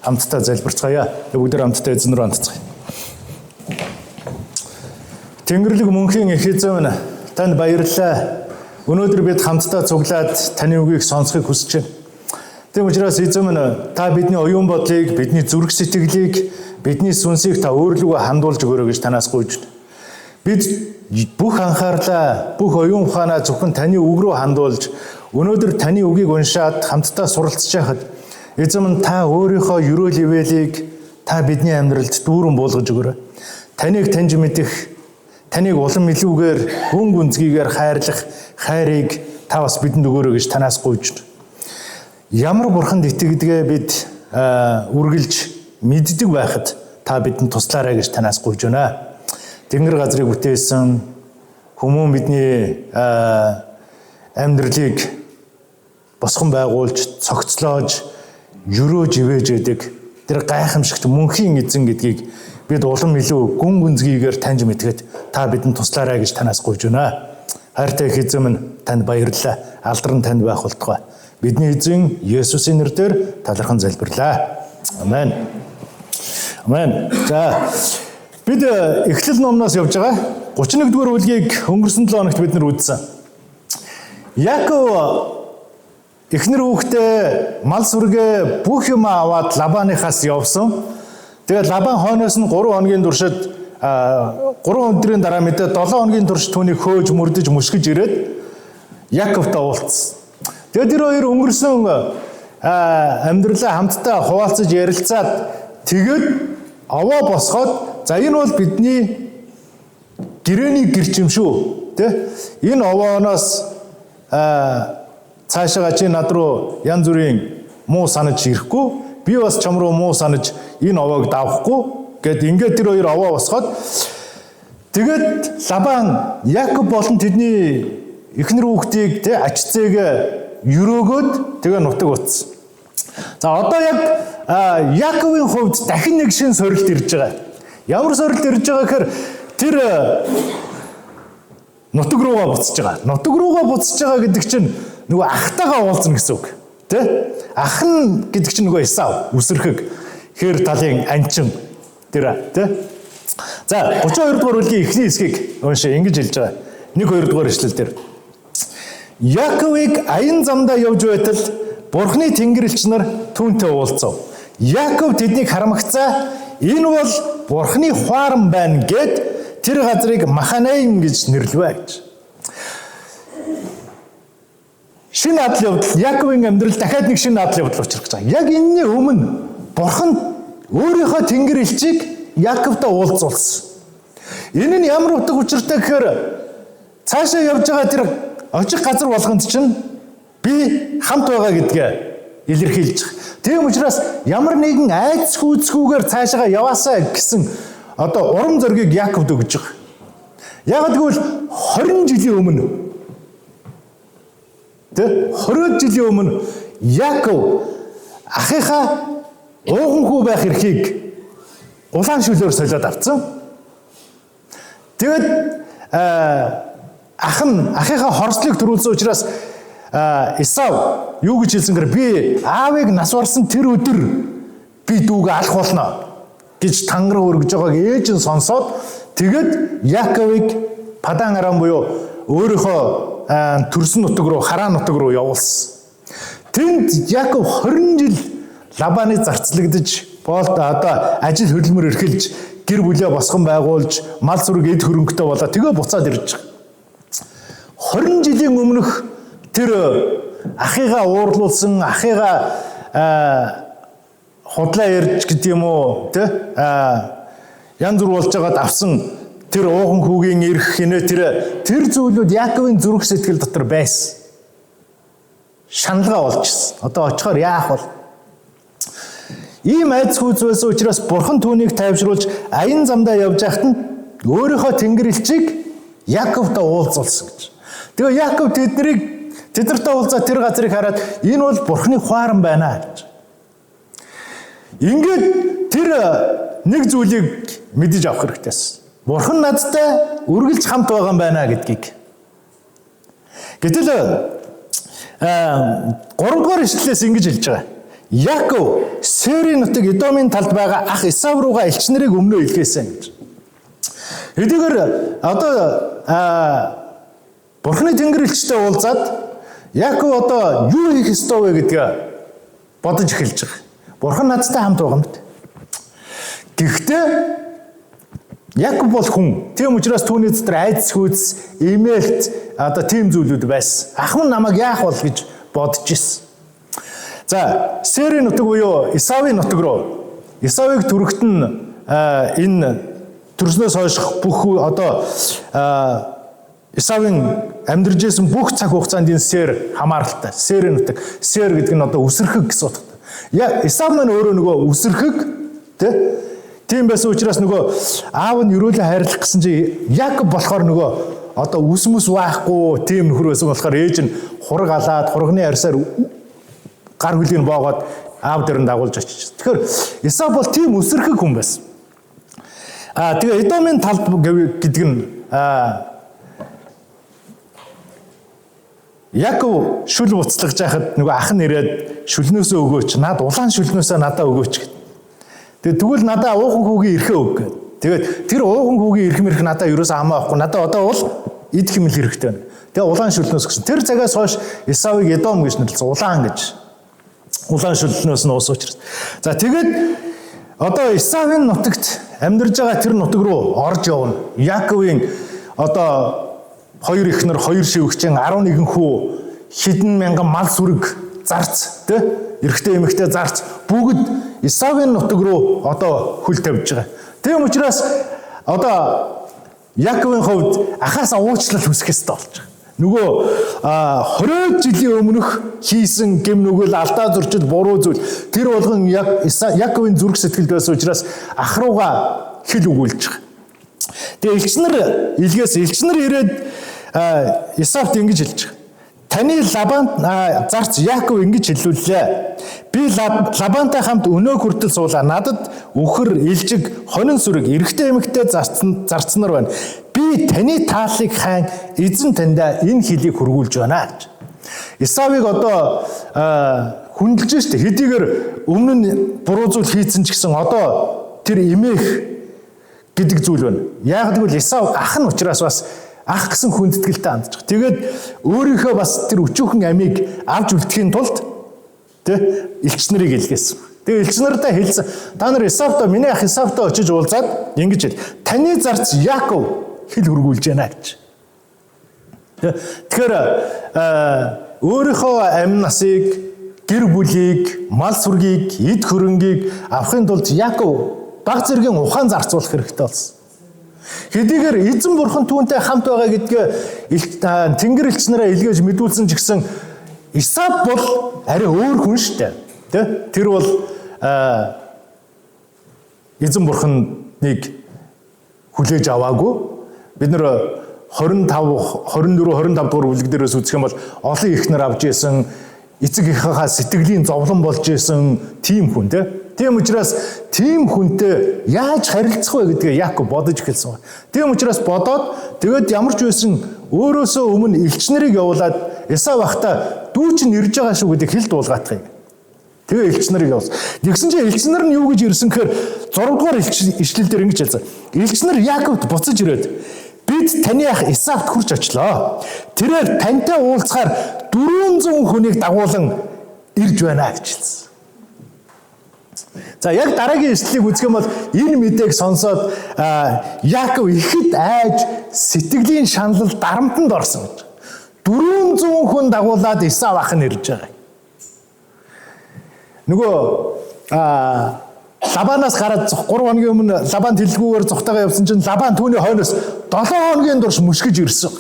хамтдаа залбирцгаая. Бүгд хамтдаа эзэн рүү хандцгаая. Тэнгэрлэг мөнхийн их эзэн минь, танд баярлалаа. Өнөөдөр бид хамтдаа цуглаад таны үгийг сонсохыг хүсэж байна. Тийм учраас эзэн минь, та бидний оюун бодлыг, бидний зүрх сэтгэлийг, бидний сүнсийг та өөр лүгөө хандуулж өгөөрэй гэж танаас гуйж байна. Бид бүх анхаарлаа, бүх оюун ухаанаа зөвхөн таны үг рүү хандуулж, өнөөдөр таны үгийг уншаад хамтдаа суралцж байхад эзэн минь, та өөрийнхөө ерөөл ивэлийг та бидний амьдралд дүүрэн буулгаж өгөөрэй. Таныг таньж мэдэх, таныг улам илүүгээр гүн гүнзгийгээр хайрлах хайрыг та бас бидэнд өгөөрэй гэж танаас гуйж байна. Ямар бурханд итгэдгээ бид үргэлж мэддэг байхад та бидэнд туслаарай гэж танаас гуйж байна. Тэнгэр газрыг бүтээсэн хүмүүн бидний амьдралыг босгон байгуулж, цогцлоож, ерөөж ивэж яадаг тэр гайхамшигт мөнхийн эзэн гэдгийг бид улам илүү гүн гүнзгийгээр таньж мэдгээд та бидэнд туслаарай гэж танаас гуйж байна. Хайртай их эзэн минь, танд баярлалаа. Алдар нь танд байх болтугай. Бидний эзэн Есүсийн нэрээр талархан залбирлаа. Амен. Амен. За, бид Эхлэл номноос явж байгаа 31-р бүлгийг өнгөрсөн 7 хоногт бид нар үзсэн. Яаков эхнэр хүүхдээ мал сүргээ бүх юм аваад Лабаныхаас явсан. Тэгээд Лабан хойноос нь 3 хоногийн туршид 3 өдрийн дараа мэдээ 7 хоногийн турш түүнийг хөөж мөрдөж мөшгөж ирээд Яаковтай уулзсан. Тэгээд тэр хоёр өнгөрсөн амьдралаа хамтдаа хуваалцаж ярилцаад тэгээд овоо босгоод, за энэ бол бидний гэрээний гэрчим шүү. Тэ? Энэ овооноос цаашаа чи над руу янз бүрийн муу санаж ирэхгүй, би бас чам руу муу санаж энэ овоог давахгүй гэд ингээд тэр хоёр овоо босгоод тэгээд Лабан Яаков болон тэдний эхнэр хүүхдийг тэ ачцээг өрөөгөөд тэгээ нутаг утсан. За одоо яг Яаковын хувьд дахин нэг шин сорилт ирж байгаа. Ямар сорилт ирж байгаа гэхээр тэр нутаг руугаа буцаж байгаа. Нутаг руугаа буцаж байгаа гэдэг чинь нөгөө ахтайгаа уулзна гэсэн үг. Тэ? Ах нь гэдэг чинь нөгөө Исав, үсэрхэг, хэр талын анчин тэр тэ? За 32 дугаар бүлгийн эхний хэсгийг уншаа, ингэж хэлж байгаа. 1-2 дугаар ишлэл дээр. Яаковыг аян замдаа явж байтал Бурхны тэнгэрлэгч нар түүнтэй уулзав. Яаков тэднийг харамгацаа, энэ бол Бурхны хуаран байна гэд тэр газрыг Маханайм гэж нэрлэвэ гэж. Шинэ адал явдал, Яаковын амьдрал дахиад нэг шинэ адал явдал учрах гэж байгаа. Яг энэний өмнө Бурхан өөрийнхөө тэнгэр элчийг Яаковтай уулзуулсан. Энэ нь ямар утга учиртай гэхээр цаашаа явж байгаа тэр очих газар болгонд чинь би хамт байгаа гэдгээ илэрхийлж байгаа. Тийм учраас ямар нэгэн айц хүйцгүүгээр цаашаа яваасаа гэсэн одоо урам зориг Яаковд өгж байгаа. Яг тэгвэл 20 жилийн өмнө 20 жилийн өмнө Яаков ахыхаа ууганхүү байх эрхийг улаан шүлөөр солиод авсан. Тэгээд ахыхаа хорслыг төрүүлсэн учраас Исав юу гэж хэлсэнгээр би аавыг нас барсан тэр өдөр би дүүгээ алах болно гэж тангар өргөж байгааг ээж нь сонсоод тэгээд Яаковыг Падан Арам буюу өөрийнхөө төрсөн нутаг руу, Харан нутаг руу явуулсан. Тэнд Яаков 20 жил Лабаны зарцлагдаж одоо ажил хөдөлмөр эрхэлж, гэр бүлээ босгон байгуулж, мал сүрэг эд хөрөнгөтэй болоо тэгээ буцаад ирж байгаа. 20 жилийн өмнөх тэр ахыгаа уурлуулсан, ахыгаа худлаа ярьж гэдэг юм уу, тэ? Янз бүр болж байгаад авсан тэр ууган хүүгийн эрх хинэ тэр зүйлүүд Яаковын зүрх сэтгэл дотор байсан. Шаналгаа болчихсон. Одоо очихоор яах вэ? Ийм айц хүйц байсан учраас Бурхан түүнийг тайвшруулж аян замдаа явж байхад нь өөрийнхөө тэнгэр элчийг Яаковтай уулзуулсан гэж. Тэгээ Яаков тэднэртэй уулзаад тэр газрыг хараад энэ бол Бурхны хуаран байна гэж. Ингээд тэр нэг зүйлийг мэдэж авах хэрэгтэйсэн. Бурхан надтай үргэлж хамт байгаа юм байна гэдгийг. Гэтэл 3 дугаар ишлэлээс ингэж хэлж байгаа. Яков Сээрийн нутаг Эдомын талд байгаа ах Исав руугаа элч нарыг өмнөө илгээсэн гэж. Хэдийгээр одоо Бурхны Тэнгэр элчтэй уулзаад Яков одоо юу хийх ёстой вэ гэдгээ бодож эхэлж байгаа. Бурхан надтай хамт байгаа юм. Гэхдээ Яков бол хүн. Тийм учраас түүний дотор айдас хүйс, имэйлт одоо тийм зүйлүүд байсан. Ах минь намайг яах бол гэж бодож ирсэн. За, Сээрийн нутаг буюу Исавын нутаг руу Исавыг түрэгт нь энэ төрснөөс хойш бүх одоо Исавын амьдарч байсан бүх цаг хугацаанд энэ Сээр хамааралтай. Сээрийн нутаг. Сээр гэдэг нь одоо үсэрхэг гэсэн утгатай. Исав маань өөрөө нөгөө үсэрхэг тийм байсан учраас нөгөө аав нь ерөөлөө хайрлах гэсэн чи Яков болохоор нөгөө одоо үс мэс байхгүй тийм нөхөр байсан болохоор ээж нь хураг алаад хурганы арьсаар гар хөлийг боогоод аав дээр нь дагуулж очиж. Тэгэхээр Исав бол тийм үсэрхэг хүн байсан. Тэгээ Эдомын талд гэдэг нь Яков шүл буцлагж байхад нөгөө ах нь ирээд шүлнөөсөө өгөөч, над улаан шүлнөөсөө надаа өгөөч гэв. Тэгээ тэгвэл надаа уухан хүүгийн эрхээ өг гэв. Тэгээд тэр уухан хүүгийн эрх мэрх надаа ерөөсөө хамаа авахгүй. Надаа одоо бол эд хэмэл хэрэгтэй байна. Тэгээ улаан шүлнөөс гэсэн. Тэр цагаас хойш Исавыг Эдом гэж нэрлэсэн. Улаан гэж. Улаан шүлнөөс нь уус учраас. За тэгээд одоо Исавын нутагт амьдарж байгаа тэр нутаг руу орж явна. Яковын одоо хоёр ихнэр, хоёр шивгчэн, 11 хүү, хэдэн мянган мал сүрэг зарц, эрэгтэй эмэгтэй зарц бүгд Исавын нутаг руу одоо хөл тавьж байгаа. Тийм учраас одоо Яковын хувьд ахаасаа уучлал хүсэх ёстой болж байгаа. Нөгөө 20 жилийн өмнөх хийсэн гэм нүгэл алдаа зурчил буруу зүйл тэр болгон Яковын зүрх сэтгэлд байсан учраас ах руугаа хэл өгүүлж байгаа. Тэгээ элч нар ирээд Исавт ингэж хэлж байгаа. Таны Лабан зарц Яков ингэж хэллүүллээ. Би Лабантай хамт өнөө хүртэл суулаа. Надад үхэр, илжиг, хонин сүрэг, эрэгтэй эмэгтэй зарцнаар байна. Би таны тааллыг хаан эзэн таньда энэ хэлийг хургуулж байна гэж. Исавыг одоо хүндэлж штэ. Хэдийгээр өмнө нь буруу зүйл хийцэн ч гэсэн одоо тэр эмээх гэдэг зүйл байна. Яг гэвэл Исав ах нь учраас бас ах гэсэн хүндэтгэлтэй хандж байгаа. Тэгээд өөрийнхөө бас тэр өчүүхэн амийг авч үлдэхийн тулд элч нарыг илгээсэн. Тэгээд элч нартай хэлсэн. Та нар Исавтай миний ах Исавтай очиж уулзаад ингэж хэл. Таны зарц Яков хэл хургуулж байна гэж. Тэгэхээр өөрийнхөө амь насыг, гэр бүлийг, мал сүргийг, эд хөрөнгийг авахын тулд Яков баг зэргийн ухаан зарцуулах хэрэгтэй болсон. Хэдийгээр эзэн бурхан түүнтэй хамт байгаа гэдгээ Тэнгэр элч нараа илгээж мэдүүлсэн ч гэсэн Исав бол арай өөр хүн шүү дээ. Тэр бол эзэн бурханыг хүлээж аваагүй. Бид нэр 24 25 дугаар бүлэг дээрээс үзэх юм бол олон ихнэр авж исэн, эцэг эхийнхээ сэтгэлийн зовлон болж исэн тийм хүн Тийм учраас тийм хүнтэй яаж харилцах вэ гэдгээ Яков бодож эхэлсэн. Тийм учраас бодоод тэгээд ямар ч байсан өөрөөсөө өмнө элч нарыг явуулаад Исав ахта дүү чинь ирж байгаа шүү гэдэг хэл дуулгаатгыг. Тэгээ элч нарыг явуулсан. Тэгсэн чинь элч нар нь юу гэж ирсэн гэхээр 6 дугаар ишлэл дээр ингэж хэлсэн. Элч нар Яковд буцаж ирээд бид таны ах Исавт хурж очлоо. Тэрээр тантай уулзахаар 400 хүнийг дагуулan ирж байна гэж хэлсэн. За яг дараагийн ишлэлийг үзэх юм бол энэ мэдээг сонсоод Яков ихэд айж сэтгэлийн шанал дарамтанд орсон гэж. 400 хүн дагуулад Исав ах нь ирж байгаа. Нөгөө Лабанаас гараад 3 хоногийн өмнө Лабан тэлгүүгээр зүхтагаа явсан чинь Лабан түүний хойноос 7 хоногийн турш мөшгөж ирсэн.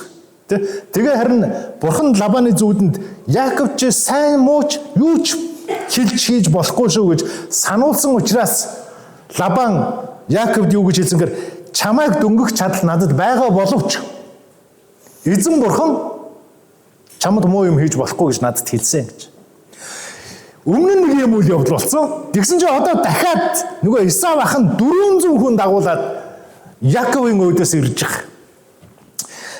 Тэгээ харин бурхан Лабаны зүудэнд Яков ч сайн мууч юу ч хэлж хийж болохгүй шүү гэж сануулсан учраас Лабан Яковд юу гэж хэлсэнгээр чамайг дөнгөх чадал надад байгаа боловч эзэн бурхан чамд муу юм хийж болохгүй гэж надад хэлсэн гэж. Өмнө нэг юм үйл явдал болсон. Тэгсэн чинь одоо дахиад нөгөө Исав ах нь 400 хүн дагуулад Яковын өөдөөс ирж байгаа.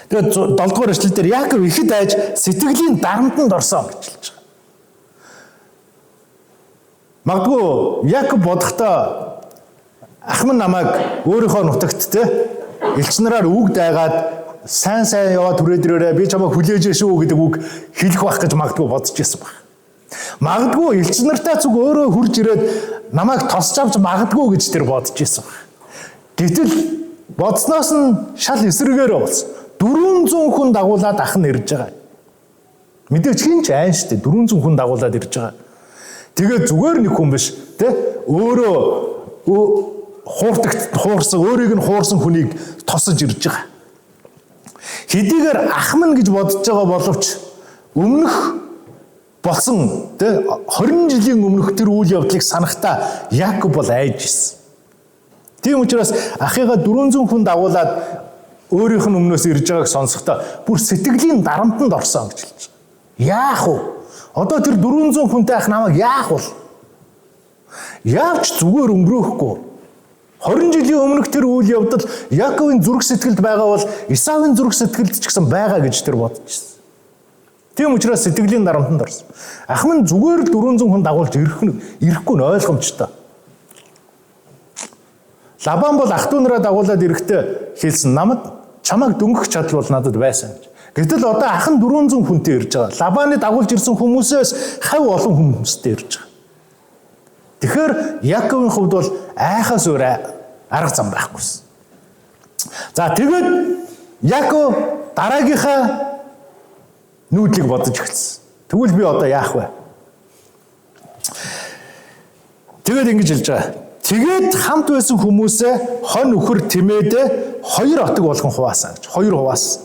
Тэгээд 7 дугаар эшлэл дээр Яков ихэд айж сэтгэлийн дарамтанд орсон гэж хэлж байгаа. Магадгүй Якоб бодохдоо ах минь намайг өөрийнхөө нутагт те элч нараар үг дайгаад сайн яваад түрээд ирээрээ би чамайг хүлээж шүү гэдэг үг хэлэх байх гэж магадгүй бодож байсан баг. Магадгүй элч нартай зүг өөрөө хурж ирээд намайг тосч авч магадгүй гэж тэр бодож байсан баг. Гэтэл бодсноос нь шал эсрэгээр болсон. 400 хүн дагуулад ах нь ирж байгаа. Мэдээч хин ч айн штэ 400 хүн дагуулад ирж байгаа. Тэгээд зүгээр нэг хүн биш те өөрөө хуурсан өөрийг нь хуурсан хүнийг тосож ирж байгаа. Хэдийгээр ах минь гэж бодож байгаа боловч өмнөх болсон те 20 жилийн өмнөх тэр үйл явдлыг санахтаа Якоб бол айж ирсэн. Тийм учраас ахыгаа 400 хүн дагуулад өөрийнх нь өмнөөс ирж байгааг сонсохдоо бүр сэтгэлийн дарамтанд орсон гэж хэлж байгаа. Яах вэ? Одоо тэр 400 хүнтэй ах намайг яах вэ? Яавч зүгээр өнгөрөөхгүй. 20 жилийн өмнөх тэр үйл явдал Яаковын зүрх сэтгэлд байгаа бол Исавын зүрх сэтгэлд ч гэсэн байгаа гэж тэр бодож байсан. Тийм учраас сэтгэлийн дарамтанд орсон. Ах минь зүгээр л 400 хүн дагуулж ирэхгүй нь ойлгомжтой. Лабан бол ах トゥ нараа дагуулад ирэхдээ хэлсэн намайг чамайг дөнгөх чадал бол надад байсан гэж. Гэтэл одоо ах нь 400 хүнтэй ирж байгаа. Лабаны дагуулж ирсэн хүмүүсээс хав олон хүмүүстэй ирж байгаа. Тэгэхээр Яаковын хувьд бол айхаас өөр арга зам байхгүйсэн. За тэгээд Яаков дараагийнхаа нүүдлийг бодож эхэлсэн. Тэгвэл би одоо яах вэ? Тэгээд ингэж хэлж байгаа. Тэгээд хамт байсан хүмүүсээ хон өхөр тимээдээ 2 отог болгон хуваасан гэж. 2 хуваасан.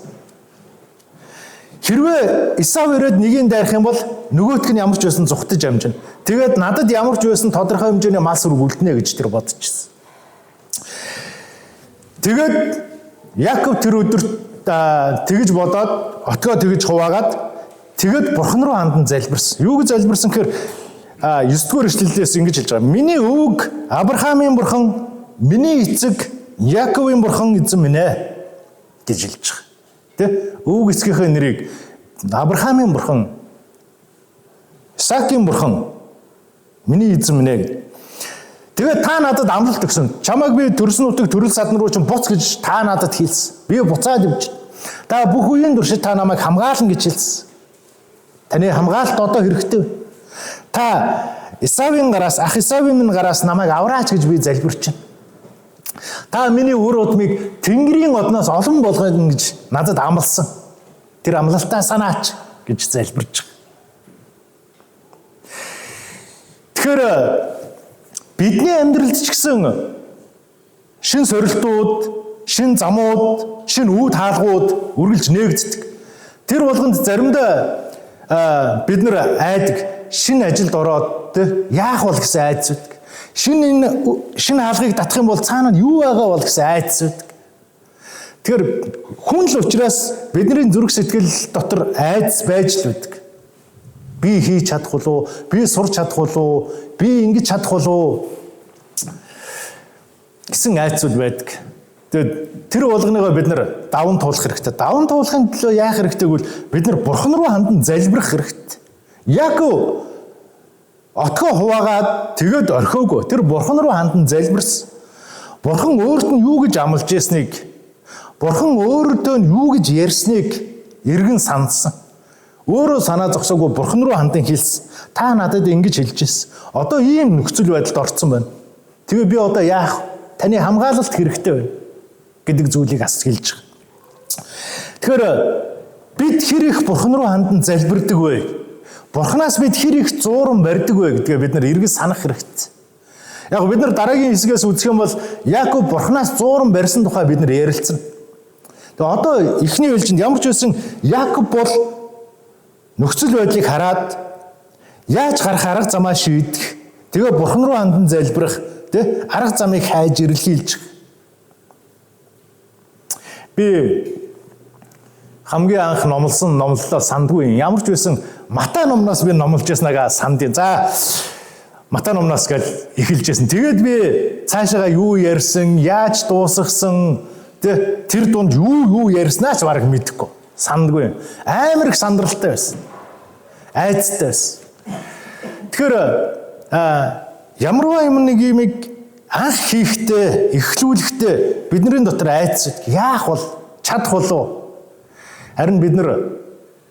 Хэрвээ Исав ирээд нэгийг дайрах юм бол нөгөөтг нь ямар ч байсан зүхтэж амжина. Тэгээд надад ямар ч байсан тодорхой хэмжээний мал сүрэг үлднэ гэж тэр бодож ирсэн. Тэгээд Яаков тэр өдөр тэгж бодоод отгоо тэгж хуваагаад тэгээд бурхан руу хандан залбирсан. Юу гэж залбирсан гэхээр 9-р эшлэлээс ингэж хэлж байгаа. Миний өвөг Авраамийн бурхан, миний эцэг Яаковын бурхан эзэн минь ээ гэж хэлж байгаа. Тэ? Өвөг эцгийнхээ нэрийг Авраамийн бурхан, Исаакийн бурхан, миний эзэн минь ээ. Тэгээд та надад амлалт өгсөн. Чамайг би төрсөн нутаг төрөл садан руу чинь буц гэж та надад хэлсэн. Би буцаад явж. Та бүх үеийн туршид та намайг хамгаална гэж хэлсэн. Таны хамгаалалт одоо хэрэгтэй. Та Исавын гараас, ах Исавын минь гараас намайг авраач гэж би залбирч байна. Та миний үр удмыг Тэнгэрийн одноос олон болгоно гэж надад амласан. Тэр амлалтаа санаач гэж залбирч байгаа. Тэгэхээр бидний амьдралд ч гэсэн шин сорилтууд, шин замууд, шин үүд хаалгууд үргэлж нээгддэг. Тэр болгонд заримдаа бид нар айдаг. Шинэ ажилд ороод яах бол гэсэн айдас үүдэг. Шинэ хаалгыг татах юм бол цаана нь юу байгаа бол гэсэн айдас үүдэг. Тэгэхээр хүн л учраас бидний зүрх сэтгэл дотор айдас байж л үүдэг. Би хийж чадах болов уу? Би сурч чадах болов уу? Би ингэж чадах болов уу? Гэсэн айдасуд байдаг. Тэгээд тэр болгоныгоо бид нар даван туулах хэрэгтэй. Даван туулахын төлөө яах хэрэгтэй гэвэл бид нар бурхан руу хандан залбирах хэрэгтэй. Яаков отгоо хуваагаад тэгээд орхиогүй. Тэр бурхан руу хандан залбирсан. Бурхан өөрт нь юу гэж амлаж ясныг, бурхан өөртөө нь юу гэж ярьсныг эргэн сандсан. Өөрөө санаа зогсоогүй бурхан руу хандан хэлсэн. Та надад ингэж хэлж ирсэн. Одоо ийм нөхцөл байдалд орцсон байна. Тэгээ би одоо яах? Таны хамгаалалт хэрэгтэй байна гэдэг зүйлийг асууж хэлж байгаа. Тэгэхээр бид хэр их бурхан руу хандан залбирдаг вэ? Бурханаас бид хэр их зууран барьдаг вэ гэдгээ бид нар эргэж санах хэрэгтэй. Яг бид нар дараагийн хэсгээс үзэх юм бол Яаков бурханаас зууран барьсан тухай бид нар ярилцсан. Тэгээ одоо эхний ээлжинд ямар ч байсан Яаков бол нөхцөл байдлыг хараад яаж гарах арга замаа шийдэх, тэгээ бурхан руу хандан залбирах, тэ арга замыг хайж эрэлхийлж. Би хамгийн анх номлосон номлолоо сандгүй. Ямар ч байсан Матай номноос би номлож яснаагаа сандын. За Матай номноос гэж эхэлж ясан. Тэгээд би цаашаага юу ярьсан, яаж дуусгасан, тэр дунд юу ярьснаа ч бараг мэдэхгүй. Сандгүй. Амар их сандралтай байсан. Айцтай байсан. Тэгэхээр ямарваа юм нэг юмыг анх хийхдээ, эхлүүлэхдээ бидний дотор айц яах бол чадах болов. Харин бид нар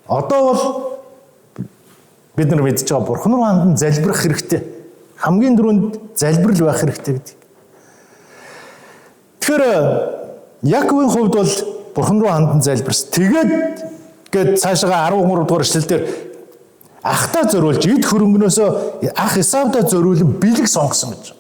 одоо бол бид нар мэдж байгаа Бурхан руу хандан залбирах хэрэгтэй. Хамгийн түрүүнд залбирал байх хэрэгтэй гэдэг. Тэгэхээр Яаковын хувьд бол Бурхан руу хандан залбирс. Тэгээд цаашаа 13 дугаар эшлэлдэр ахтаа зориулж эд хөрөнгнөөсөө ах Исавдаа зориулан бэлэг сонгосон гэж.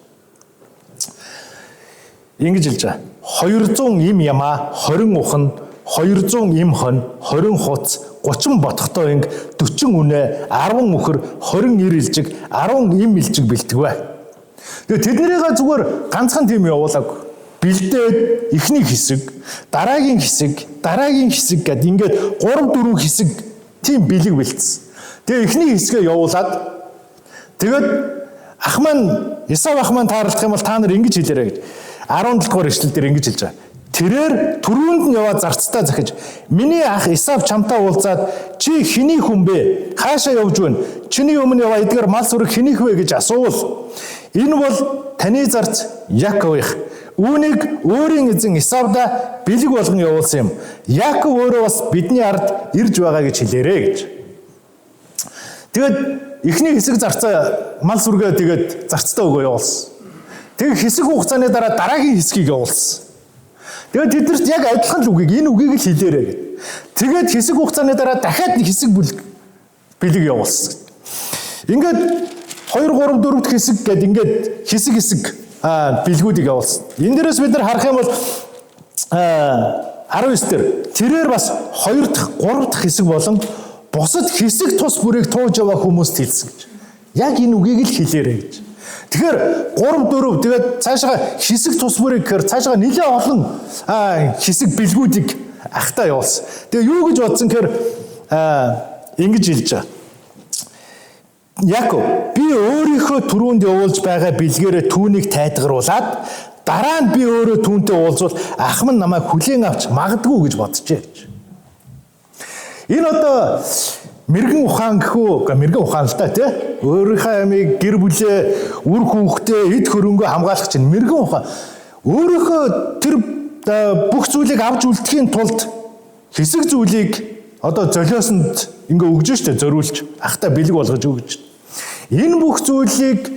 Ингэж хэлж байгаа. 200 им ямаа, 20 ухан, 200 им хон, 20 хуц, 30 ботхтой инг, 40 үнэ, 10 мөхөр, 20 ир илжиг, 10 им илжиг бэлтгэвэ. Тэгээ тэднэрийгээ зүгээр ганцхан тийм явуулаагүй. Бэлдээд эхний хэсэг, дараагийн хэсэг гэд ингээд 3-4 хэсэг тийм бэлэг бэлдсэн. Тэгээ эхний хэсгээ явуулаад тэгээд ах маань Исав ах маань таарлах юм бол та нар ингэж хэлээрэй гэж 17 дугаар эшлэл дээр ингэж хэлж байгаа. Тэрээр түрүүнд нь яваад зарцтай захиж миний ах Исав чамтай уулзаад чи хэний хүн бэ? Хаашаа явж байна? Чиний өмнө яваа эдгээр мал сүрэг хэнийх вэ гэж асуувал энэ бол таны зарц Яакових. Үүнийг өөрийн эзэн Исавда бэлэг болгон явуулсан юм. Яаков өөрөө бас бидний ард ирж байгаа гэж хэлээрэй гэж. Тэгээд эхний хэсэг зарцаа мал сүргээ тэгээд зарцтай өгөө явуулсан. Тэгээд хэсэг хугацааны дараа дараагийн хэсгийг явуулсан. Тэгээд тэднэрт яг адилхан л үгийг энэ үгийг л хэлээрэй гэв. Тэгээд хэсэг хугацааны дараа дахиад нэг хэсэг бэлэг явуулсан. Ингээд 2 3 4 дахь хэсэг гээд ингээд хэсэг бэлгүүдийг явуулсан. Энэ дээрээс бид нар харах юм бол 19 дээр тэрээр бас 2 дахь 3 дахь хэсэг болон бусад хэсэг тус бүрийг тууж яваа хүмүүст хэлсэн гэж. Яг энэ үгийг л хэлээрэй гэж. Тэгэхээр 3 4 тэгээд цаашаа хэсэг тус бүрийг гэхээр цаашаа нэлээд олон хэсэг бэлгүүдийг ахтаа явуулсан. Тэгээ юу гэж бодсон гэхээр ингэж хэлж байгаа. Яаков би өөрийнхөө түрүүнд явуулж байгаа бэлгээрээ түүнийг тайтгаруулад дараа нь би өөрөө түүнтэй уулзвал ах минь намайг хүлээн авч магадгүй гэж боджээ гэж. Энэ одоо мэрэгэн ухаан гэхүү, мэрэгэн ухаан л та тий. Өөрийнхөө амийг гэр бүлээ, үр хүүхдээ, эд хөрөнгөө хамгаалах чинь мэрэгэн ухаан. Өөрийнхөө тэр бүх зүйлийг авч үлдэхийн тулд хэсэг зүйлийг одоо золиосонд ингээ өгж штэ зориулж ахта бэлэг болгож өгж. Энэ бүх зүйлийг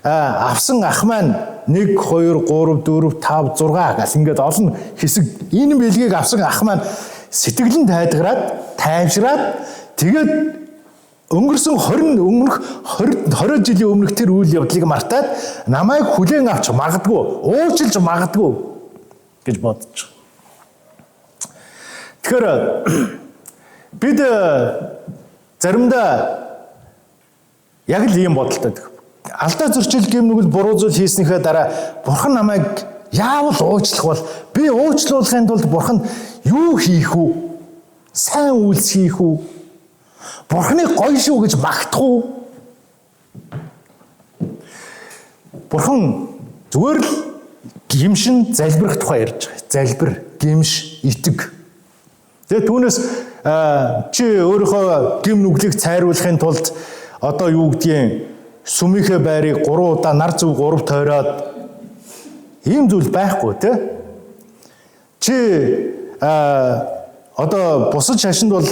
авсан ах маань 1 2 3 4 5 6 гас ингээд олон хэсэг энэ бэлгийг авсан ах маань сэтгэлэн тайвшраад тэгээд өнгөрсөн 20 жилийн өмнөх тэр үйл явдлыг мартаад намайг хүлээн авч магадгүй, уучлж магадгүй гэж бодож байгаа. Тэгэхээр бид заримдаа яг л ийм бодолтой. Алдаа зөрчил гэмнүгэл буруу зүйл хийснийхээ дараа Бурхан намайг яавал уучлах бол би уучлуулахын тулд Бурхан юу хийх үү? Сайн үйлс хийх үү? Бурханыг гоё шүү гэж магтах уу? Бурхан зүгээр л гимшин залбирах тухай ярьж байгаа. Залбир, гимш, итэг. Тэгээ түүнээс чи өөрийнхөө гим нүглийг цайруулахын тулд одоо юу гэдгийг сүмийнхээ байрыг 3 удаа нар зүв 3 тойроод ийм зүйл байхгүй тий. Чи одоо бусад шашинд бол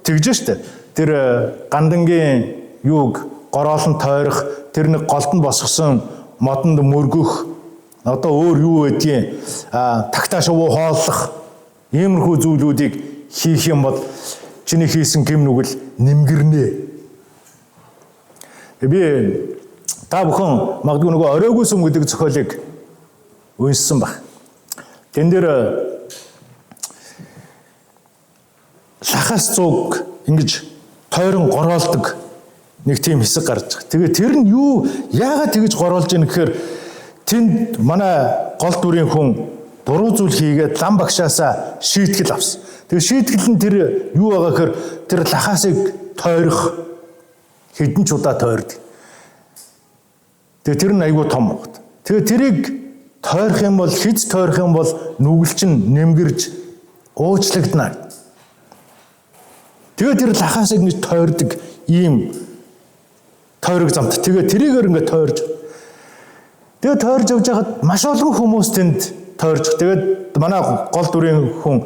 тэгж штэ. Тэр гандангийн юуг гороолон тойрох, тэр нэг голдон босгосон модонд мөргөх, одоо өөр юу гэдгийг тагтаа шувуу хооллох иймэрхүү зүйлүүдийг хийх юм бол чиний хийсэн гим нүгэл нэмгэрнэ. Би та бүхэн магадгүй нөгөө оройгүй сүм гэдэг зохиолыг уншсан баг. Тэн дээр лахас цуг ингэж тойрон гороолдог нэг тийм хэсэг гарч байгаа. Тэгээ тэр нь юу яагаад тэгж гороолж ийн гэхээр тэнд манай гол дүрийн хүн буруу зүйл хийгээд лам багшаасаа шийтгэл авсан. Тэгээ шийтгэл нь тэр юу байгаа гэхээр тэр лахасыг тойрох хэдэн ч удаа тойрдог. Тэгээ тэр нь айгүй том багт. Тэгээ тэрийг тойрох юм бол хид тойрох юм бол нүгэл чинь нэмгэрж уучлагдана. Тэгээ тэр лахасыг нэг тойрдог ийм тойрог замт. Тэгээ тэрийгээр ингээд тойрж. Тэгээд тойрж явж байхад маш олон хүмүүс тэнд тойрж. Тэгээд манай гол дүрийн хүн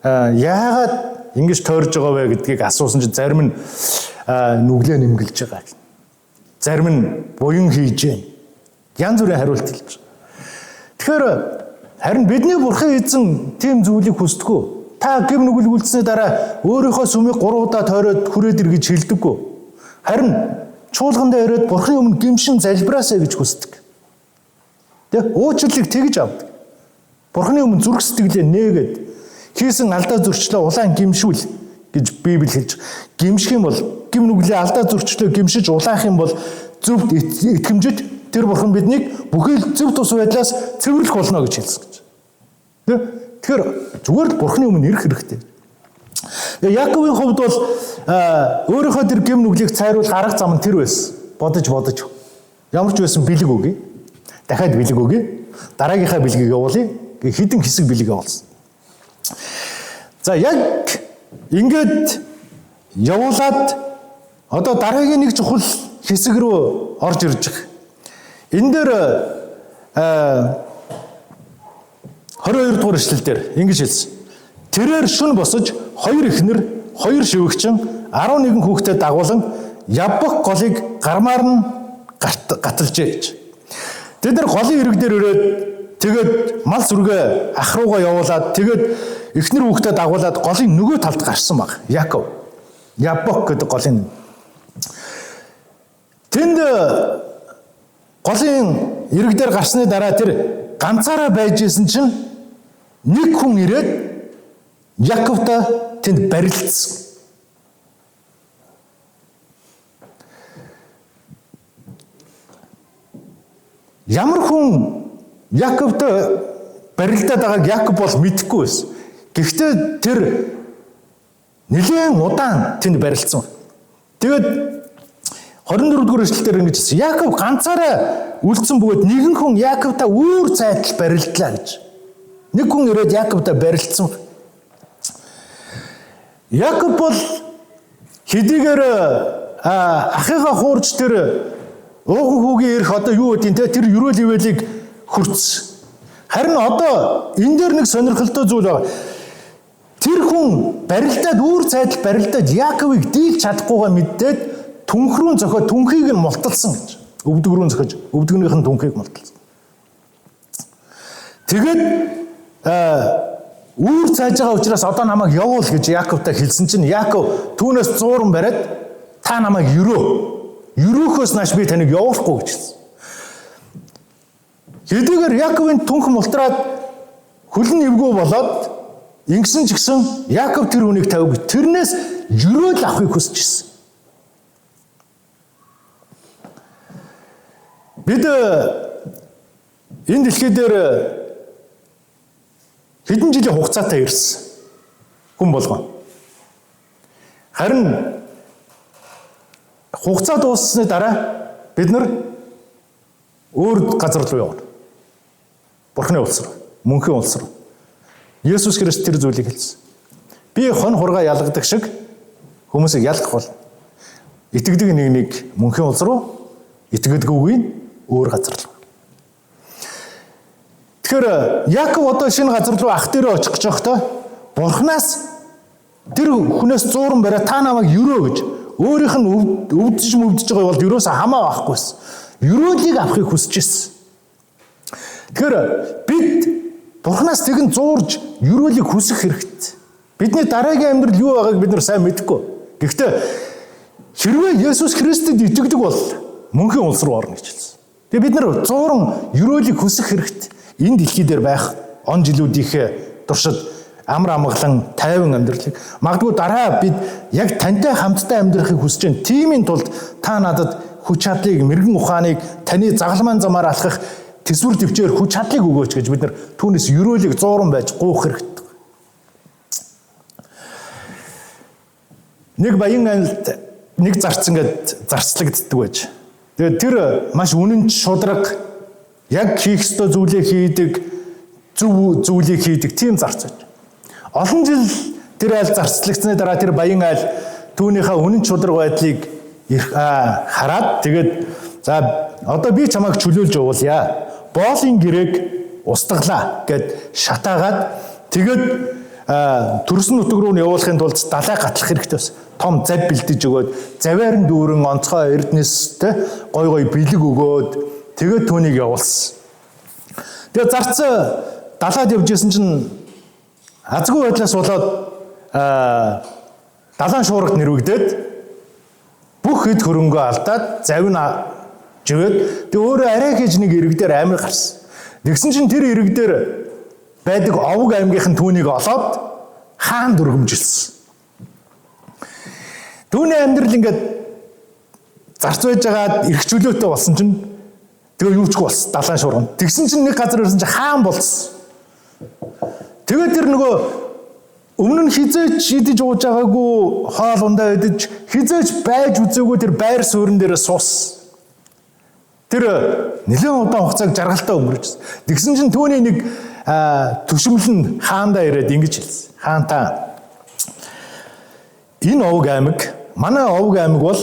яагаад ингэж тойрж байгаа вэ гэдгийг асуусан чинь зарим нь нүглээ нэмгэлж байгаа. Зарим нь буян хийж байна. Янз бүрийн хариулт хэлж байгаа. Тэгэхээр харин бидний бурхан эзэн тийм зүйлийг хүсдэггүй. Та гэм нүгэл үлдсэний дараа өөрийнхөө сүмийг 3 удаа тойроод хүрээд ир гэж хэлдэггүй. Харин чуулгандаа ирээд бурханы өмнө гимшин залбираасаа гэж хүсдэг. Тэг уучлалыг тэгж авдаг. Бурханы өмнө зүрх сэтгэлээ нээгээд хийсэн алдаа зөрчлөө улаан гимшүүл гэж Библи хэлж. Гимших юм бол гэм нүглээ алдаа зөрчлөө гимшиж улаах юм бол зөвд итгэмжид тэр бурхан биднийг бүхэл зөв тус байдлаас цэвэрлэх болно гэж хэлсэн гэж. Тэгэхээр зүгээр л бурханы өмнө ирэх хэрэгтэй. Яаковын хувьд бол өөрийнхөө тэр гэм нүглийг цайруулах арга зам нь тэр байсан. Бодож. Ямар ч байсан бэлэг өгье. Дахиад бэлэг өгье. Дараагийнхаа бэлгийг явуулъя. Хэдэн хэсэг бэлэг явуулсан. За яг ингээд явуулаад одоо дараагийн нэг чухал хэсэг рүү орж ирж байгаа. Энэ дээр 22 дугаар эшлэл дээр ингэж хэлсэн. Тэрээр шүн босож 2 эхнэр, 2 шивгчин, 11 хүүхдэд дагуулan явбах голыг гармаар нь гаталжээ гэж. Тэд нар голын ирэг дээр ирээд тэгээд мал сүргээ ах руугаа явуулаад тэгээд эхнэр хүүхдэд дагуулад голын нөгөө талд гарсан баг. Яков. Явбах гэдэг голын. Тэнд голын ирэг дээр гарсны дараа тэр ганцаараа байж исэн чинь нэг хүн ирээд Яковтай тэнд барилцсан. Ямар хүн Яковтой барилдаад байгааг Яков бол мэдэхгүй байсан. Гэхдээ тэр нэлээд удаан тэнд барилцсан. Тэгээд 24 дугаар эшлэлээр ингэж хэлсэн. Яков ганцаараа үлдсэн бөгөөд нэгэн хүн Яковтай үүр зайдал барилдлаа гэж. Нэг хүн ирээд Яковтай барилцсан. Яков бол хэдийгээр ахыгаа хуурж тэр ууган хүүгийн ирэх одоо юу гэдгийг те тэр ерөөл ивэлийг хүртсэн. Харин одоо энэ дээр нэг сонирхолтой зүйл байна. Тэр хүн барилдаад үүр зайдал барилдаад Яковыг дийлж чадахгүйгээ мэдээд түнхрүүн зохиод түнхийг нь мулталсан гэж. Өвдөг рүү зохиож өвдгнийх нь түнхийг мулталсан. Тэгээд үүр цааж байгаа учраас одоо намайг явуул гэж Яковтай хэлсэн чинь Яков түүнээс зууран бариад та намайг ерөөхөөс нааш би таныг явуулахгүй гэж хэлсэн. Хэдийгээр Яковын түнх мултраад хөлн эвгүй болоод ингэсэн ч гэсэн Яков тэр хүнийг тавьгүй. Тэрнээс ерөөл авахыг хүсэж ирсэн. Бид энэ дэлхий дээр хэдэн жилийн хугацаатай ирсэн хүн болгоо. Харин хугацаа дууссаны дараа бид нар өөр газар руу явна. Бурхны улс руу, мөнхийн улс руу. Есүс Христ тэр зүйлийг хэлсэн. Би хон хургаа ялгадаг шиг хүмүүсийг ялгах болно. Итгэдэг нэг мөнхийн улс руу, итгэдэггүй өөр газар руу. Тэгэхээр Яков одоо шинэ газар руу ах дээрээ очих гэж байхдаа Бурханаас тэр хүнээс зууран бариа та намайг ерөө гэж өөрийнх нь өвдөж байгаа бол ерөөсөө хамаа авахгүйсэн. Ерөөлийг авахыг хүсэж ирсэн. Тэгэхээр бид Бурханаас тэгэн зуурж ерөөлийг хүсэх хэрэгтэй. Бидний дараагийн амьдрал юу байгааг бид нар сайн мэдэхгүй. Гэхдээ хэрвээ Есүс Христэд итгэдэг бол мөнхийн улс руу орно гэж хэлсэн. Тэгээ бид нар зууран ерөөлийг хүсэх хэрэгтэй. Энэ дэлхий дээр байх он жилүүдийнхээ туршид амар амгалан тайван амьдралыг магадгүй дараа бид яг тантай хамтдаа амьдрахыг хүсэж байна. Тиймийн тулд та надад хүч чадлыг, мэрэгэн ухааныг таны загалмайн замаар алхах төсвөр төвчээр хүч чадлыг өгөөч гэж бид нар түүнээс ерөөлийг зууран байж гуйх хэрэгтэй. Нэг баян айлд нэг зарц ингээд зарцлагддаг байж. Тэгээд тэр маш үнэн шудраг яг хийх ёстой зүйлээ хийдэг, зөв зүйлийг хийдэг тийм зарц байж. Олон жил тэр айл зарцлагдсны дараа тэр баян айл түүнийхээ үнэн шудраг байдлыг хараад тэгээд за одоо би чамайг чөлөөлж явуулъя. боолын гэрээг устгалаа гэд шатаагаад тэгээд төрсөн нутаг руу явуулахын тулд далай гатлах хэрэгтэй байсан. Том зав бэлдэж өгөөд заваар нь дүүрэн онцгой эрдэнэс гой гой бэлэг өгөөд тэгээд түүнийг явуулсан. Тэгээд зарцаа далаад явж исэн чинь азгүй байдлаас болоод далайн шуургад нэрвэгдээд бүх хэд хөрөнгөө алдаад завь нь живээд тэг өөрөө арай хийж нэг ирэг дээр амир гарсан. Тэгсэн чинь тэр ирэг дээр байдаг овг аймгийнхэн түүнийг олоод хаан дүргэмжилсэн. Түүний амьдрал ингээд зарц байж байгаад эрхчлөөтэй болсон чинь тэгээ юучгүй болсон далайн шуурганд. Тэгсэн чинь нэг газар ирсэн чинь хаан болсон. Тэгээд тэр нөгөө өмнө нь хизээч идэж ууж байгаагүй хоол ундаа идэж хизээч байж үзээгүй тэр байр суурин дээр суусан. Тэр нэлээд удаан хугацааг жаргалтаа өнгөрөөжсэн. Тэгсэн чинь түүний нэг төшмөл нь хаандаа ирээд ингэж хэлсэн. Хаантаа энэ овг аймаг манай овг аймаг бол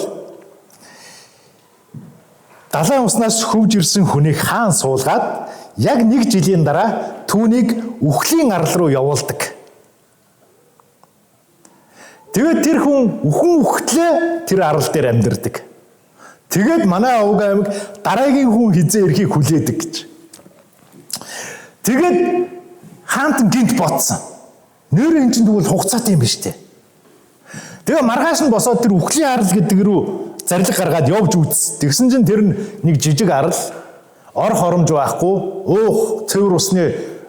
далайн уснаас хөвж ирсэн хүнийг хаан суулгаад яг 1 жилийн дараа түүнийг үхлийн арал руу явуулдаг. Тэгээд тэр хүн үхэн үхтлээ тэр арал дээр амьдардаг. Тэгээд манай овг аймаг дараагийн хүн хизээ ирэхийг хүлээдэг гэж. Тэгээд хаант гинт ботсон. Нэр энэ чинь тэгвэл хугацаатай юм биш үү? Тэгээ маргааш нь босоод тэр үхлийн арал гэдэг рүү зарлиг гаргаад явж үз. Тэгсэн чинь тэр нэг жижиг арал ор хоромж байхгүй, уух цэвэр усны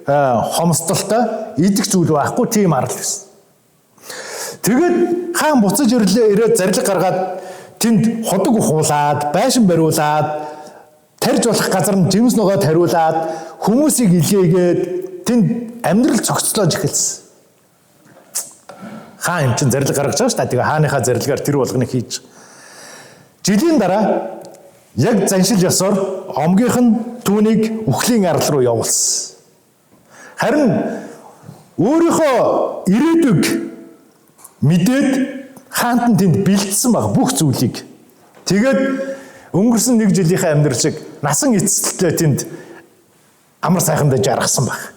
хомсдолтой идэх зүйл байхгүй тийм арал байсан. Тэгээд хаан буцаж ирээд зарлиг гаргаад тэнд ходог ухуулаад, байшин бариулаад, тарж болох газар нь жимс ногоо тариулаад, хүмүүсийг илгээгээд тэнд амьдрал цогцлоож эхэлсэн. Хаан юм чин зарлиг гаргаж байгаа ш та. Тэгээ хааныхаа зарлагаар тэр болгоныг хийж. Жилийн дараа яг заншил ёсоор омгийнх нь түүнийг үхлийн арал руу явуулсан. Харин өөрийнхөө ирээдүг мэдээд хаант нь тэнд бэлдсэн баг бүх зүйлийг. Тэгээд өнгөрсөн 1 жилийнхээ амьдрал шиг насан эцэслэлээ тэнд амар сайхандаа жаргасан баг.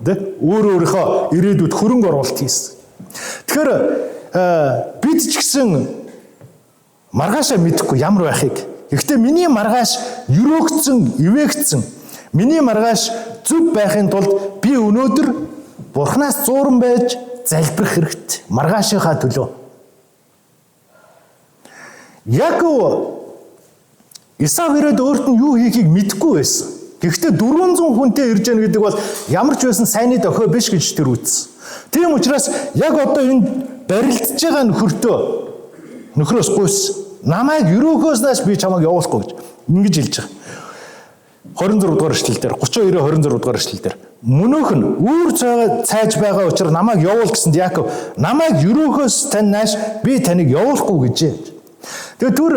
Тэ? Өөрийнхөө ирээдүйд хөрөнгө оруулалт хийсэн. Тэгэхээр бид ч гэсэн маргаашаа мэдэхгүй ямар байхыг. Гэхдээ миний маргааш өрөөгдсөн, ивээгдсэн. Миний маргааш зөв байхын тулд би өнөөдөр Бурханаас зууран байж залбирах хэрэгтэй. Маргаашийнхаа төлөө. Яков Исав ирээд өөрт нь юу хийхийг мэдэхгүй байсан. Гэхдээ 400 хүнтэй ирж яана гэдэг бол ямар ч байсан сайнны дохой биш гэж тэр үзсэн. Тийм учраас яг одоо энэ барилдж байгаа нөхрөөс гуйс намайг өрөөхөөснөөс би чамайг явуулахгүй гэж ингэж хэлж байгаа. 26 дугаар эшлэл дээр 32-26 дугаар эшлэл дээр мөнөөх нь үүр цайж байгаа учраас намайг явуул гэсэнд Яков намайг өрөөхөөс тань нааш би таныг явуулахгүй гэжээ. Тэгээ түр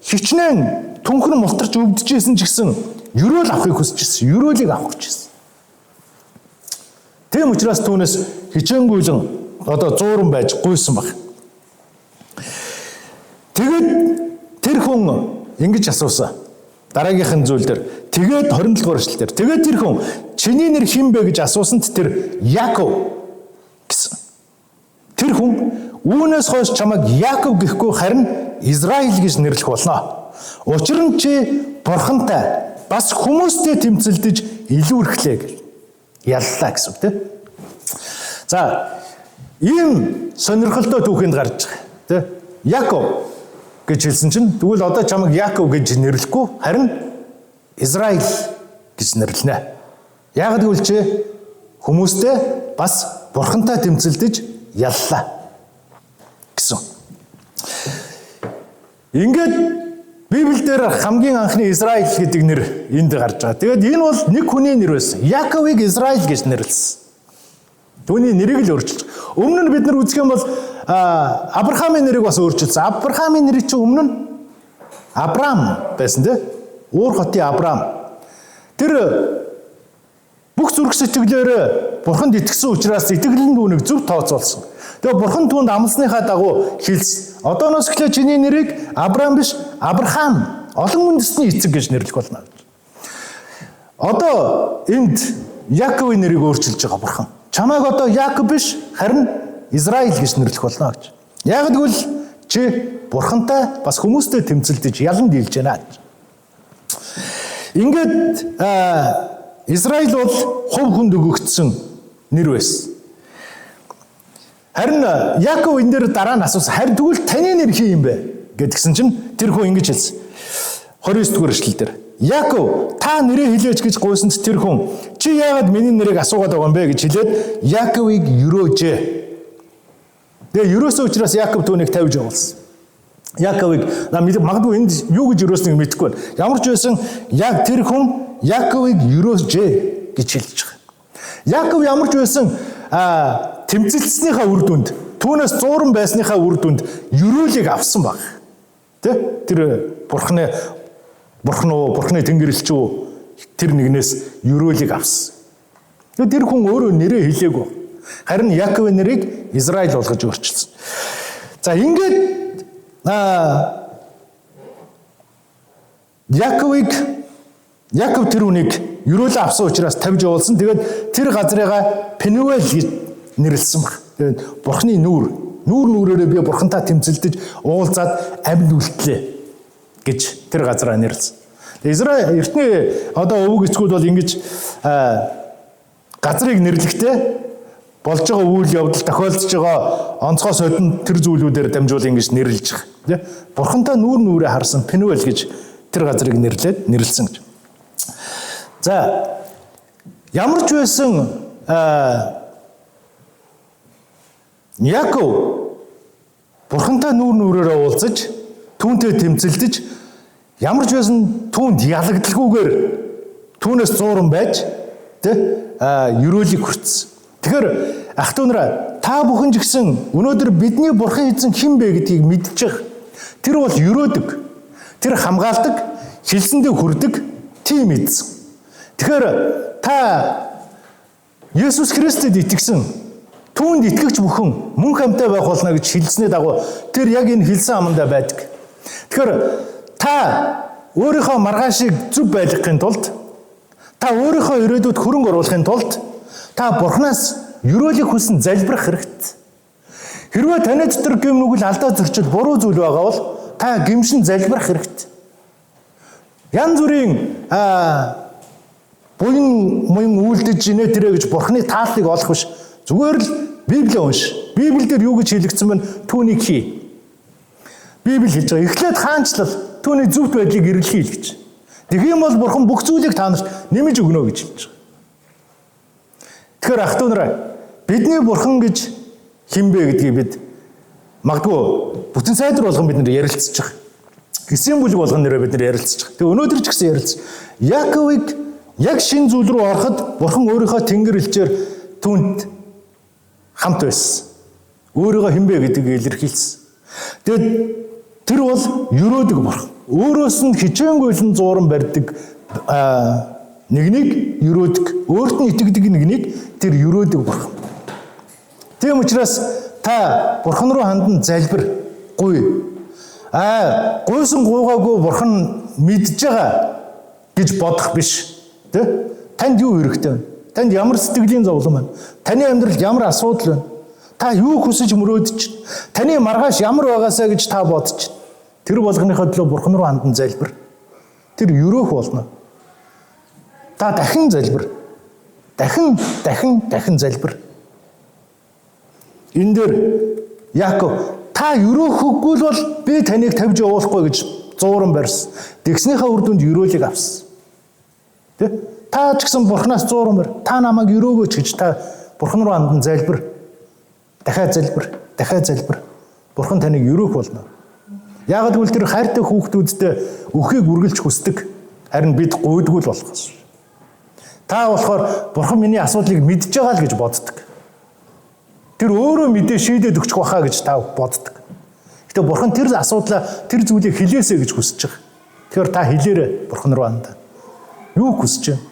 хичнээн түнхэн мултарч өвдөжсэн ч гэсэн өрөөл авахыг хүсчихсэн. Өрөөлийг авах гэжсэн. Тийм учраас түүнээс хичээнгүйлэн одоо зууран байж гуйсан баг. Тэгээд тэр хүн ингэж асуусан. Дараагийнх нь зүйл дээр тэгээд 27 дугаар эшлэл дээр тэгээд тэр хүн чиний нэр хэн бэ гэж асуусанд тэр Яков гэсэн. Тэр хүн үүнээс хойш чамайг Яков гэхгүй харин Израиль гэж нэрлэх болно. Учир нь чи Бурхантай бас хүмүүстэй тэмцэлдэж илүүрхлээ гэж яллаа гэсэн үг тийм. За ийм сонирхолтой түүхэнд гарч байгаа тийм. Яков гэж хэлсэн чинь тэгвэл одоо чамайг Яков гэж нэрлэхгүй харин Израиль гэж нэрлэнэ. Яг гэвэл чи хүмүүстэй бас Бурхантай тэмцэлдэж яллаа гэсэн. Ингээд Библиэлд хамгийн анхны Израиль гэдэг нэр энд гарч байгаа. Тэгээд энэ бол нэг хүний нэр байсан. Яковыг Израиль гэж нэрлсэн. Түүний нэрийг л өөрчилж. Өмнө нь бид нар үзэх юм бол Авраамийн нэрийг бас өөрчилсөн. Авраамийн нэр чинь өмнө нь Авраам байсан тийм. Уур хотын Авраам. Тэр бүх зүрх сэтгэлээр Бурханд итгэсэн учраас итгэл нь түүнийг зөв тооцоолсон. Тэгээ Бурхан түүнд амласныхаа дагуу хэлсэн. Одооноос эхлээ чиний нэрийг Авраам биш Авраам олон үндэстний эцэг гэж нэрлэх болно гэж. одоо энд Яаковын нэрийг өөрчилж байгаа бурхан. Чамайг одоо Яаков биш, харин Израиль гэж нэрлэх болно гэж. Яг тэгвэл чи бурхантай бас хүмүүстэй тэмцэлдэж ялан дийлж байна гэж. Ингээд Израиль бол хувь хүнд өгөгдсөн нэр байсан. Харин Яаков энэ дээр дараа нь асуусан. Харин тэгвэл таны нэр хин юм бэ? Гэдгсэн чинь тэр хүн ингэж хэлсэн. 29 дугаар эшлэл дээр. Яаков та нэрээ хэлээч гэж гуйсанд тэр хүн чи яагаад миний нэрийг асуугаад байгаа юм бэ гэж хэлээд Яаковыг юрөөжээ. Тэгээ юрөөсөн учраас Яаков түүнийг тавьж явуулсан. Яаковыг магадгүй энд юу гэж юрөөснийг мэдэхгүй байна. Ямар ч байсан яг тэр хүн Яаковыг юрөөжээ гэж хэлж байгаа. Яаков ямар ч байсан тэмцэлцснийхаа үр дүнд түүнээс зууран байсныхаа үр дүнд юрөөлийг авсан баг. Тэ? Тэр бурхны тэнгэрлэгчүү тэр нэгнээс юрөөлийг авсан. Тэр хүн өөрөө нэрээ хэлээгүй. Харин Яаковын нэрийг Израиль болгож өөрчилсөн. За ингээд Яаков тэр хүнийг юрөөлөө авсан учраас тавьж явуулсан. Тэгээд тэр газрыгаа Пенуэл гэж нэрлсэн баг. Тэгээд бурхны нүүрээрээ би бурхантай тэмцэлдэж уулзаад амьд үлдлээ гэж тэр газраа нэрлсэн. Израиль эртний одоо өвөг эцгүүд бол ингэж газрыг нэрлэхдээ болж байгаа үйл явдал тохиолдож байгаа онцгой содон тэр зүйлүүдээр дамжуул ингэж нэрлэж байгаа. Тэ? Бурхантай нүүрээ харсан Пенуэл гэж тэр газрыг нэрлсэн гэж. За ямар ч байсан Яаков бурхантай нүүрээрээ уулзаж түүнтэй тэмцэлдэж ямар ч байсан түүнд ялагдalgүйгээр түүнээс зууран байж юрөөлийг хүртсэн. Тэгэхээр ах トゥ нараа та бүхэн ч гэсэн өнөөдөр бидний бурхан эзэн хэн бэ гэдгийг мэдж байгаа. Тэр бол юрөөдөг. Тэр хамгаалдаг, хэлсэндээ хүрдэг тийм эзэн. Тэгэхээр та Есүс Христэд итгэсэн түүнд итгэгч бүхэн мөн хамтаа байх болно гэж хэлснээр дагуу тэр яг энэ хэлсэн амандаа байдаг. Тэгэхээр та өөрийнхөө маргаашийг зөв байлгахын тулд та өөрийнхөө ирээдүйд хөрөнгө оруулахын тулд та бурхнаас юрөөлийг хүсэн залбирах хэрэгтэй. Хэрвээ таны дотор гэм нүгэл алдаа зөрчил буруу зүйл байгаа бол та гимшин залбирах хэрэгтэй. Янз бүрийн буян үйлдэж инээ тэрэ гэж бурхны тааллыг олох биш. Зүгээр л Библийг унш. Библиэлд юу гэж хэлэгдсэн бэ? Түүнийг хий. Библи хэлж байгаа. Эхлээд хаанчлал түүний зөвхт байдлыг эргэлхий гэж. Тэгэх юм бол бурхан бүх зүйлийг та нарт нэмж өгнө гэж хэлж байгаа. Тэгэхээр ах トゥ нараа бидний бурхан гэж хэн бэ гэдгийг бид магадгүй бүтэн сайдар болгон бид нэр ярилцж байгаа. Эсийн бүл болгон нэрээ бид нэр ярилцж байгаа. Тэгээ өнөөдөр ч гэсэн ярилцсан. Яаковыг яг шин зүйл рүү ороход бурхан өөрийнхөө тэнгэр элчээр түүнд хамт байсан. Өөрийгөө хэн бэ гэдгийг илэрхийлсэн. Тэгээд тэр бол юрөөдөг бурхан. Өөрөөс нь хичээнгүйлэн зууран барьдаг нэгнийг юрөөдөг. Өөрт нь итгэдэг нэгнийг тэр юрөөдөг бурхан. Тийм учраас та бурхан руу хандан залбир, гуй. Гуйсан гуйгаагүй бурхан мэдж байгаа гэж бодох биш. Тэ? Танд юу хэрэгтэй вэ? Танд ямар сэтгэлийн зовлон байна? Таны амьдралд ямар асуудал байна? Та юу хүсэж мөрөөдөж байна? Таны маргааш ямар байгаасаа гэж та бодож байна? Тэр болгоныхоо төлөө бурхан руу хандан залбир. Тэр юрөөх болно. Та дахин залбир. Дахин залбир. Энэ дээр Яаков та юрөөхгүй бол би таныг тавьж явуулахгүй гэж зууран барьсан. Тэгснийхаа үр дүнд юрөөлийг авсан. Тэ? Та ч гэсэн бурхнаас зууран барь. Та намайг юрөөгөөч гэж та бурхан руу хандан залбир. Дахиад залбир. Бурхан таныг юрөөх болно. Яагаад гэвэл тэр хайртай хүүхдүүдтэй өхийг үргэлж хүсдэг. Харин бид гуйдгүй л болохоос. Та болохоор бурхан миний асуудлыг мэдж байгаа л гэж боддог. Тэр өөрөө мэдээ шийдээд өгчих байхаа гэж та боддог. Гэтэ бурхан тэр асуудлаа тэр зүйлийг хэлээсэй гэж хүсэж байгаа. Тэгэхээр та хэлээрэй бурхан руу хандаа. Юу хүсэж байна?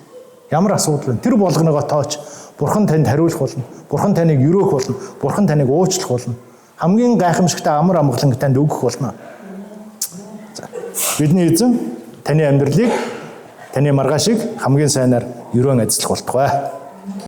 Ямар асуудал вэ? Тэр болгоноогоо тооч. Бурхан танд хариулах болно. Бурхан таныг юрөөх болно. Бурхан таныг уучлах болно. Хамгийн гайхамшигтай амар амгалан танд өгөх болно. Бидний эзэн таны амьдралыг таны маргаашийг хамгийн сайнаар ерөөн ажиллах болтугай.